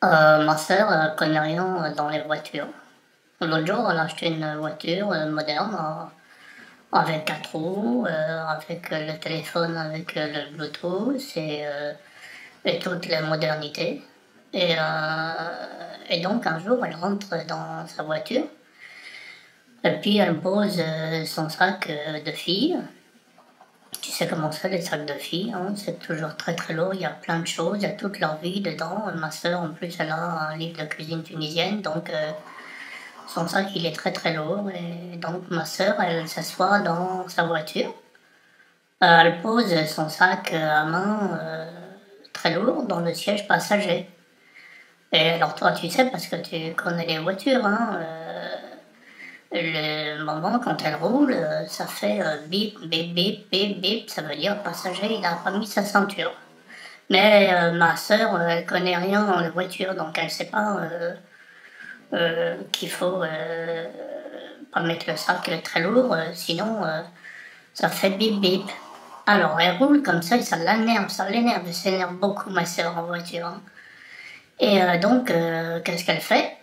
Ma sœur connaît rien dans les voitures. L'autre jour, elle a acheté une voiture moderne avec 4 roues, avec le téléphone, avec le Bluetooth et toutes les modernités. Et, donc un jour, elle rentre dans sa voiture et puis elle pose son sac de filles. Tu sais comment c'est les sacs de filles, hein, c'est toujours très très lourd, il y a plein de choses, il y a toute leur vie dedans. Ma sœur en plus elle a un livre de cuisine tunisienne, donc son sac il est très très lourd et donc ma sœur elle s'assoit dans sa voiture. Elle pose son sac à main très lourd dans le siège passager. Et alors toi tu sais parce que tu connais les voitures, hein, le moment quand elle roule, ça fait bip, bip, bip, bip, bip, ça veut dire passager, il n'a pas mis sa ceinture. Mais ma sœur, elle connaît rien dans les voitures, donc elle sait pas qu'il faut pas mettre le sac très lourd, sinon ça fait bip bip. Alors elle roule comme ça l'énerve, elle s'énerve beaucoup ma sœur en voiture, hein. Et donc qu'est-ce qu'elle fait?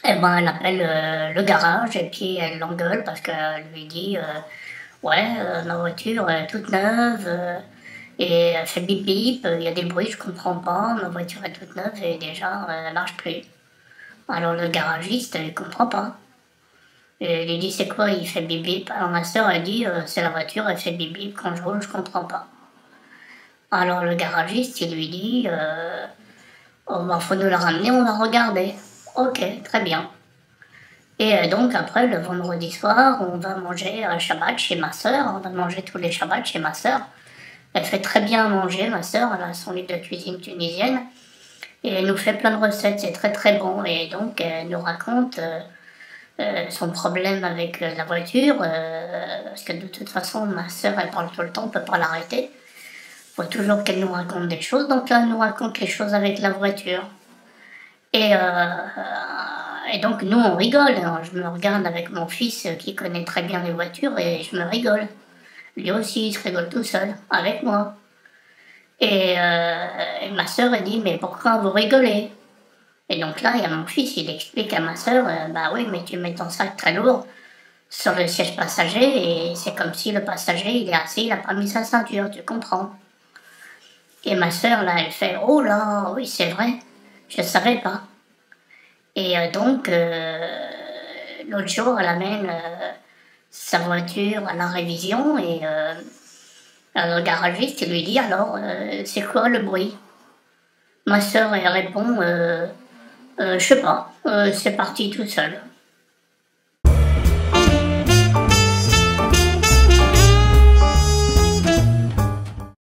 Eh ben, elle appelle le garage et puis elle l'engueule parce qu'elle lui dit ouais, ma voiture est toute neuve et elle fait bip bip, il y a des bruits, je comprends pas, ma voiture est toute neuve et déjà elle marche plus. Alors le garagiste, il comprend pas. Et il lui dit c'est quoi, il fait bip bip. Alors ma soeur, elle dit c'est la voiture, elle fait bip bip quand je roule, je comprends pas. Alors le garagiste, il lui dit oh, ben, faut nous la ramener, on va regarder. Ok, très bien. Et donc après, le vendredi soir, on va manger Shabbat chez ma sœur. On va manger tous les Shabbats chez ma sœur. Elle fait très bien manger, ma sœur. Elle a son livre de cuisine tunisienne. Et elle nous fait plein de recettes, c'est très très bon. Et donc elle nous raconte son problème avec la voiture. Parce que de toute façon, ma sœur, elle parle tout le temps, on peut pas l'arrêter. Faut toujours qu'elle nous raconte des choses. Donc là, elle nous raconte les choses avec la voiture. Et donc nous on rigole, hein. Je me regarde avec mon fils qui connaît très bien les voitures et je me rigole. Lui aussi il se rigole tout seul, avec moi. Et ma sœur elle dit mais pourquoi vous rigolez? Et donc là il y a mon fils, il explique à ma sœur, bah oui mais tu mets ton sac très lourd sur le siège passager et c'est comme si le passager il est assis, il a pas mis sa ceinture, tu comprends? Et ma sœur là elle fait oh là oui c'est vrai, je savais pas. Et donc, l'autre jour, elle amène sa voiture à la révision et le garagiste lui dit alors, c'est quoi le bruit? Ma sœur, elle répond, je sais pas, c'est parti tout seul.